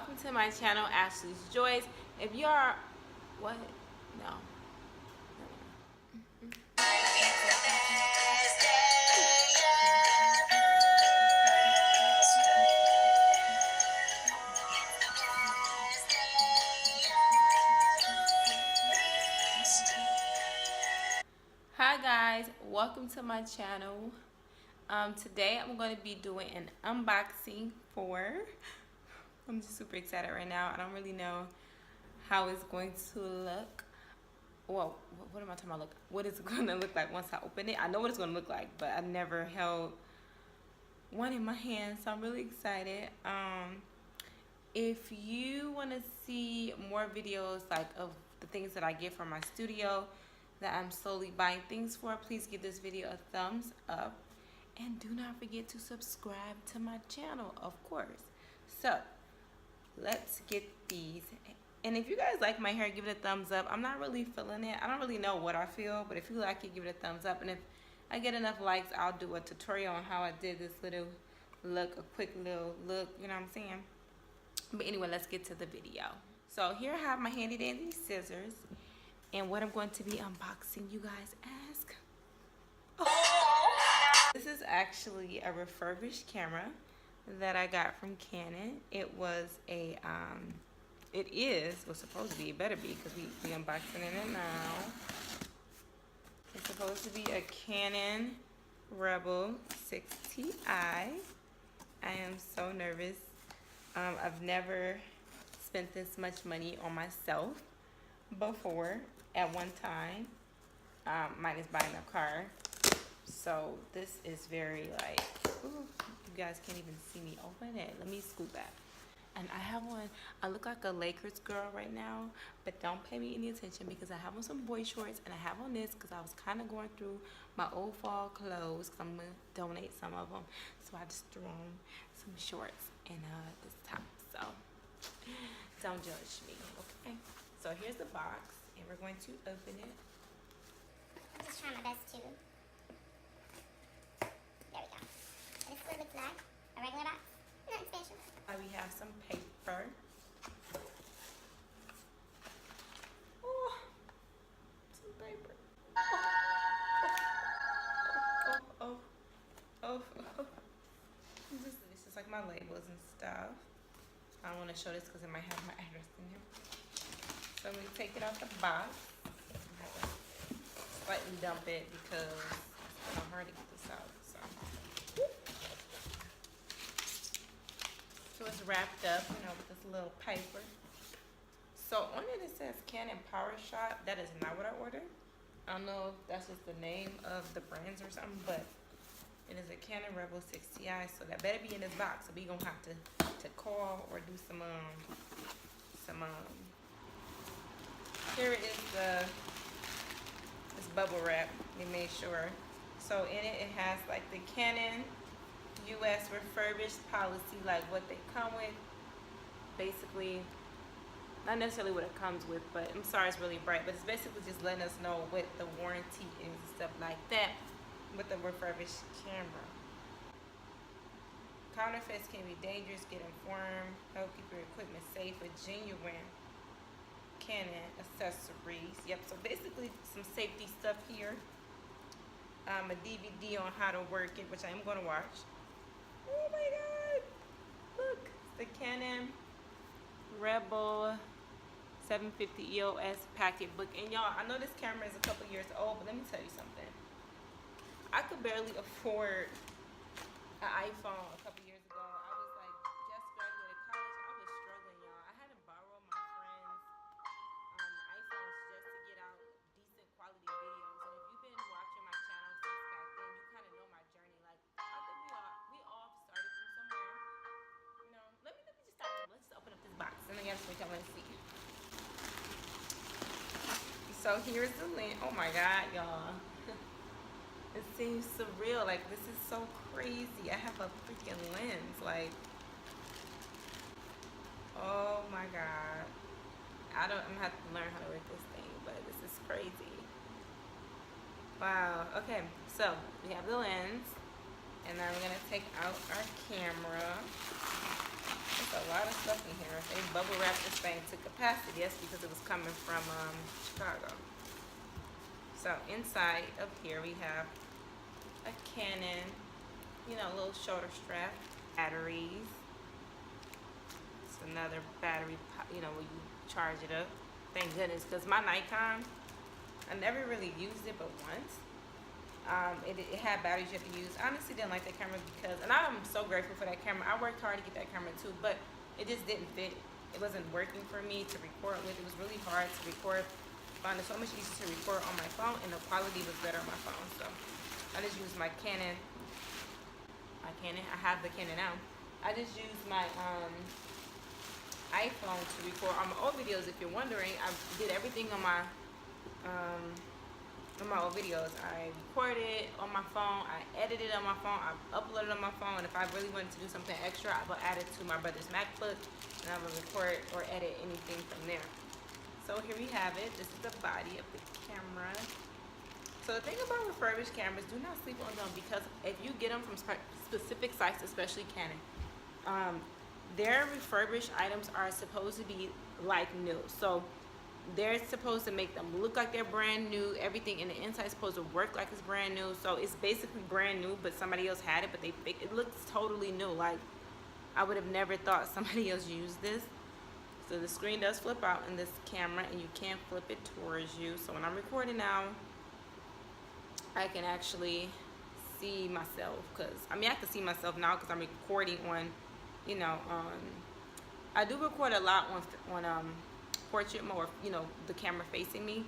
welcome to my channel, Ashley's Joys. If you are, what? No. Hi guys, welcome to my channel. Today I'm going to be doing an unboxing for, I'm just super excited right now. I don't really know how it's going to look. Well, what am I talking about? Look, what is it going to look like once I open it? I know what it's going to look like, but I've never held one in my hand, so I'm really excited. If you want to see more videos like of the things that I get from my studio that I'm slowly buying things for, please give this video a thumbs up and do not forget to subscribe to my channel, of course. So let's get these. And if you guys like my hair, give it a thumbs up. I'm not really feeling it. I don't really know what I feel, but if you like it, give it a thumbs up. And if I get enough likes, I'll do a tutorial on how I did this little look, a quick little look, you know what I'm saying? But anyway, let's get to the video. So here I have my handy dandy scissors, and what I'm going to be unboxing, you guys ask. Oh. This is actually a refurbished camera that I got from Canon. It was a was supposed to be, it better be, because we unboxing it now. It's supposed to be a Canon Rebel 6Ti. I am so nervous. I've never spent this much money on myself before at one time, minus buying a car. So this is very like, ooh, you guys can't even see me open it. Let me scoot back. And I have on, I look like a Lakers girl right now, but don't pay me any attention because I have on some boy shorts, and I have on this because I was kind of going through my old fall clothes because I'm going to donate some of them. So I just threw on some shorts and this top. So don't judge me, okay? So here's the box, and we're going to open it. I'm just trying my best to. There we go. This is what it looks like. A regular box. Nothing special. We have some paper. Oh, some paper. Oh. This is like my labels and stuff. I don't want to show this because it might have my address in here. So I'm going to take it out the box. I have to slightly dump it because it's kind of hard to get this out. So it's wrapped up, you know, with this little paper. So on it, it says Canon Power Shot. That is not what I ordered. I don't know if that's just the name of the brands or something, but it is a Canon Rebel 6Ti, so that better be in this box. So we gonna have to call or do some here is this bubble wrap. We made sure. So in it, it has like the Canon US refurbished policy, like what they come with, basically. Not necessarily what it comes with, but I'm sorry it's really bright, but it's basically just letting us know what the warranty is and stuff like that with the refurbished camera. Counterfeits can be dangerous. Get informed. Help keep your equipment safe with genuine Canon accessories. Yep, so basically some safety stuff here. A DVD on how to work it, which I am going to watch. Oh my god! Look, it's the Canon Rebel 750 EOS packet book. And y'all, I know this camera is a couple years old, but let me tell you something. I could barely afford an iPhone a couple years ago. I was like just graduated college. I was struggling, y'all. I had to borrow my friends' iPhones just to get out decent quality videos. And if you've been watching my channel since back then, you kind of know my journey. Like, I think we all started from somewhere. You know, let me just stop. Let's just open up this box, and then that's what y'all want to see. So here's the lens. Oh my god, y'all. It seems surreal. Like, this is so crazy. I have a freaking lens. Like, oh my god. I'm gonna have to learn how to work this thing, but this is crazy. Wow. Okay, so we have the lens, and now we're gonna take out our camera. There's a lot of stuff in here. They bubble wrapped this thing to capacity. That's because it was coming from Chicago. So inside of here we have a Canon, you know, a little shoulder strap, batteries. It's another battery, you know, where you charge it up. Thank goodness, because my Nikon, I never really used it but once. It had batteries you have to use. I honestly didn't like that camera because, and I'm so grateful for that camera. I worked hard to get that camera too, but it just didn't fit. It wasn't working for me to record with. It was really hard to record. I found it so much easier to record on my phone, and the quality was better on my phone. So I just used my Canon. I have the Canon now. I just used my iPhone to record all my old videos. If you're wondering, I did everything on my old videos. I recorded on my phone, I edited on my phone, I uploaded on my phone, and if I really wanted to do something extra, I will add it to my brother's MacBook, and I will record or edit anything from there. So here we have it. This is the body of the camera. So the thing about refurbished cameras, do not sleep on them, because if you get them from specific sites, especially Canon, their refurbished items are supposed to be like new. So they're supposed to make them look like they're brand new. Everything in the inside is supposed to work like it's brand new. So it's basically brand new, but somebody else had it, but it looks totally new. Like, I would have never thought somebody else used this. So the screen does flip out in this camera, and you can flip it towards you. So when I'm recording now, I can actually see myself, because I can see myself now because I'm recording on, you know, I do record a lot on portrait mode, you know, the camera facing me.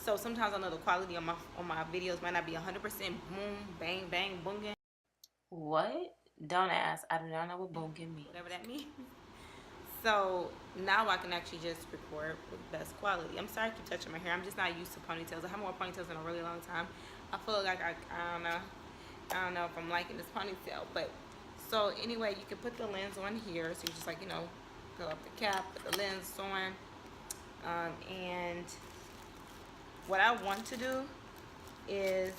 So sometimes I know the quality on my videos might not be 100% boom, bang, bang, boongin. What? Don't ask. I do not know what boongin means. Whatever that means. So now I can actually just record with best quality. I'm sorry I keep touching my hair. I'm just not used to ponytails. I haven't worn ponytails in a really long time. I feel like I don't know if I'm liking this ponytail. But so anyway, you can put the lens on here. So you just, like, you know, pull up the cap, put the lens on. And what I want to do is,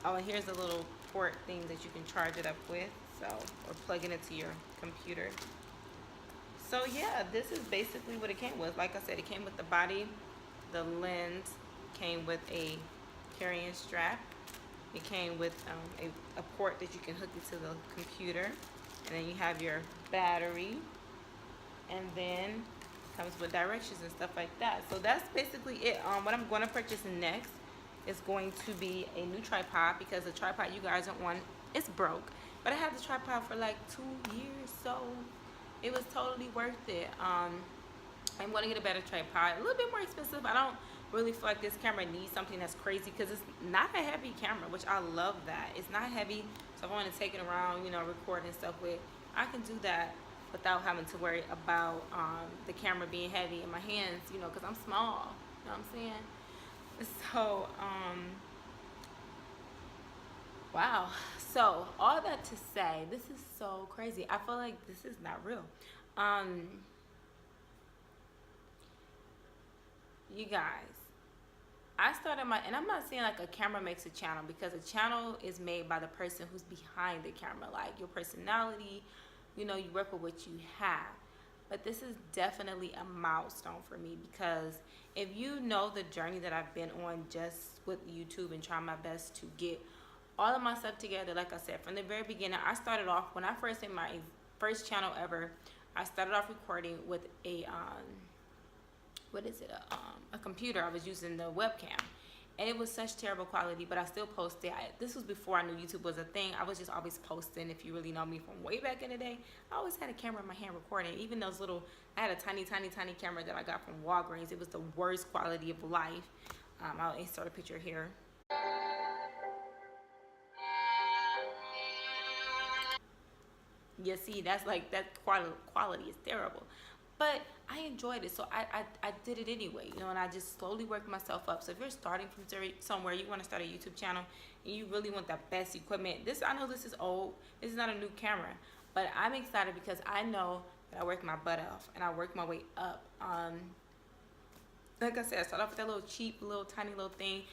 oh, and here's a little port thing that you can charge it up with, so, or plug it into your computer. So yeah, this is basically what it came with. Like I said, it came with the body, the lens, came with a carrying strap, it came with a port that you can hook it to the computer, and then you have your battery, and then comes with directions and stuff like that. So that's basically it. What I'm going to purchase next is going to be a new tripod, because the tripod you guys don't want, it's broke. But I had the tripod for like 2 years, so it was totally worth it. I'm going to get a better tripod, a little bit more expensive. I don't really feel like this camera needs something that's crazy, because it's not a heavy camera, which I love that. It's not heavy, so if I want to take it around, you know, record and stuff with, I can do that without having to worry about the camera being heavy in my hands, you know, because I'm small, you know what I'm saying? So, wow. So, all that to say, this is so crazy. I feel like this is not real. You guys, I started and I'm not saying like a camera makes a channel, because a channel is made by the person who's behind the camera, like your personality. You know, you work with what you have. But this is definitely a milestone for me, because if you know the journey that I've been on just with YouTube and trying my best to get all of my stuff together, like I said, from the very beginning, I started off, when I first made my first channel ever, I started off recording with a, a computer. I was using the webcam. And it was such terrible quality, but I still posted. This was before I knew YouTube was a thing. I was just always posting. If you really know me from way back in the day, I always had a camera in my hand recording. Even those little, I had a tiny, tiny, tiny camera that I got from Walgreens. It was the worst quality of life. I'll insert a picture here. You see, that's like, that quality is terrible. But I enjoyed it, so I did it anyway, you know, and I just slowly worked myself up. So if you're starting from somewhere, you want to start a YouTube channel, and you really want the best equipment, I know this is old, this is not a new camera, but I'm excited because I know that I worked my butt off, and I worked my way up. Like I said, I started off with that little cheap, little tiny little thing,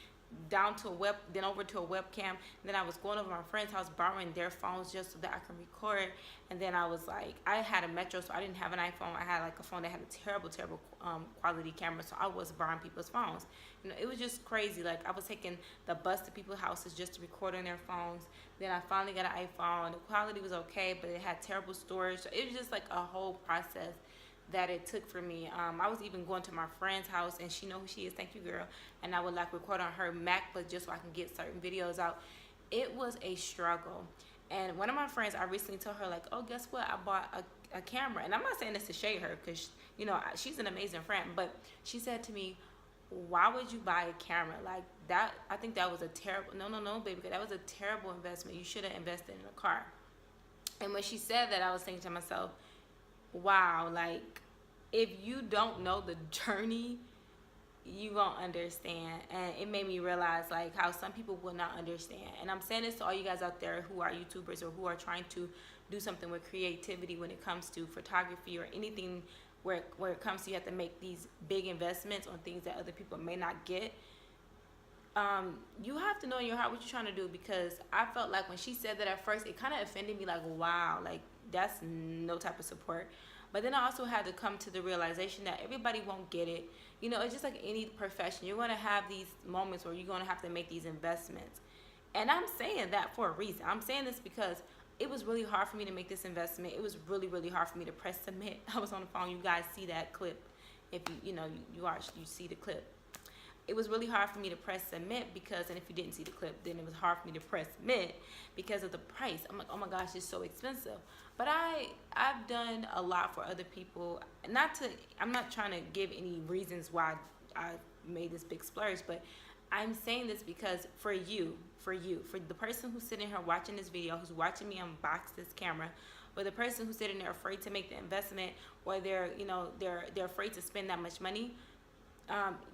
down to then over to a webcam. And then I was going over to my friend's house borrowing their phones just so that I can record. And then I was like, I had a Metro, so I didn't have an iPhone. I had like a phone that had a terrible quality camera, so I was borrowing people's phones. You know, it was just crazy. Like, I was taking the bus to people's houses just to record on their phones. Then I finally got an iPhone. The quality was okay, but it had terrible storage. So it was just like a whole process that it took for me. I was even going to my friend's house, and she know who she is, thank you girl, and I would like record on her MacBook just so I can get certain videos out. It was a struggle. And one of my friends, I recently told her like, oh, guess what, I bought a camera. And I'm not saying this to shade her, because you know, she's an amazing friend, but she said to me, why would you buy a camera like that? I think that was a terrible, no baby, that was a terrible investment. You should have invested in a car. And when she said that, I was thinking to myself, wow, like, if you don't know the journey, you won't understand. And it made me realize like how some people will not understand. And I'm saying this to all you guys out there who are YouTubers or who are trying to do something with creativity when it comes to photography or anything where it comes to you have to make these big investments on things that other people may not get. You have to know in your heart what you're trying to do, because I felt like when she said that at first, it kind of offended me, like, wow, like, that's no type of support. But then I also had to come to the realization that everybody won't get it. You know, it's just like any profession. You're going to have these moments where you're going to have to make these investments. And I'm saying that for a reason. I'm saying this because it was really hard for me to make this investment. It was really, really hard for me to press submit. I was on the phone. You guys see that clip. If you see the clip. It was really hard for me to press submit because, and if you didn't see the clip, then it was hard for me to press submit because of the price. I'm like, oh my gosh, it's so expensive. But I've done a lot for other people. I'm not trying to give any reasons why I made this big splurge, but I'm saying this because for the person who's sitting here watching this video, who's watching me unbox this camera, or the person who's sitting there afraid to make the investment, or they're afraid to spend that much money.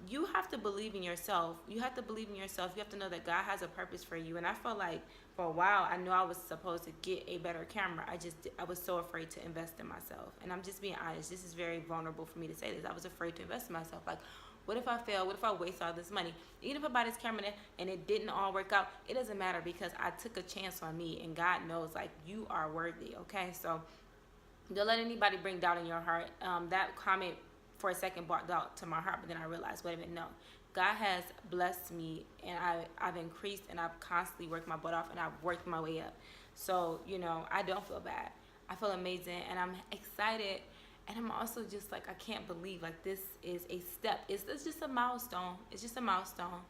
You have to believe in yourself. You have to believe in yourself. You have to know that God has a purpose for you. And I felt like for a while, I knew I was supposed to get a better camera. I was so afraid to invest in myself. And I'm just being honest. This is very vulnerable for me to say this. I was afraid to invest in myself. Like, what if I fail? What if I waste all this money? Even if I buy this camera and it didn't all work out, it doesn't matter because I took a chance on me. And God knows, like, you are worthy, okay? So don't let anybody bring doubt in your heart. That comment for a second brought doubt to my heart, but then I realized, wait a minute, no. God has blessed me, and I've increased, and I've constantly worked my butt off, and I've worked my way up. So, I don't feel bad. I feel amazing, and I'm excited, and I'm also just like, I can't believe, like, this is a step. It's just a milestone. It's just a milestone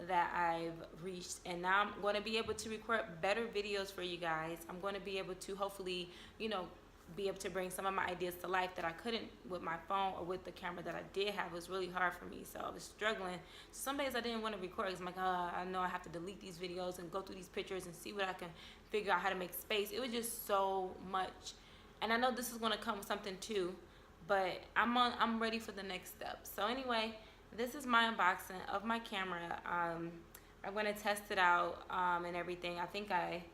that I've reached, and now I'm going to be able to record better videos for you guys. I'm going to be able to hopefully, be able to bring some of my ideas to life that I couldn't with my phone or with the camera that I did have. It was really hard for me, so I was struggling. Some days I didn't want to record because I'm like, I know I have to delete these videos and go through these pictures and see what I can figure out how to make space. It was just so much, and I know this is going to come with something too, but I'm ready for the next step. So anyway, this is my unboxing of my camera. I'm going to test it out and everything. I think I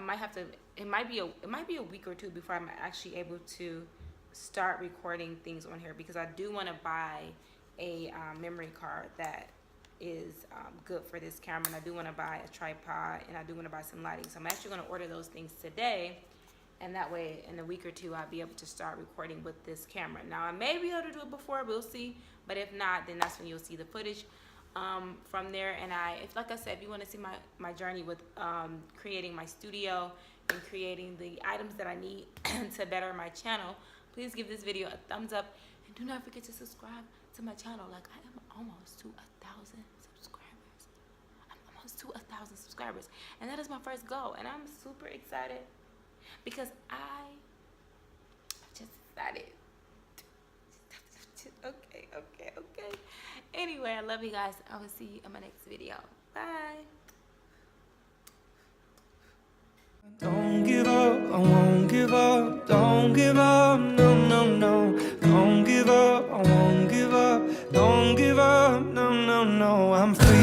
might have to. It might be a week or two before I'm actually able to start recording things on here, because I do want to buy a memory card that is good for this camera, and I do want to buy a tripod, and I do want to buy some lighting. So I'm actually going to order those things today, and that way in a week or two I'll be able to start recording with this camera. Now I may be able to do it before, we'll see, but if not, then that's when you'll see the footage from there. And like I said, if you want to see my journey with creating my studio and creating the items that I need to better my channel, please give this video a thumbs up, and do not forget to subscribe to my channel. Like, I am almost to 1,000 subscribers. I'm almost to 1,000 subscribers, and that is my first goal, and I'm super excited because I just decided. Okay. Anyway, I love you guys. I will see you in my next video. Bye. Don't give up, I won't give up. Don't give up, no. Don't give up, I won't give up. Don't give up, no. I'm free.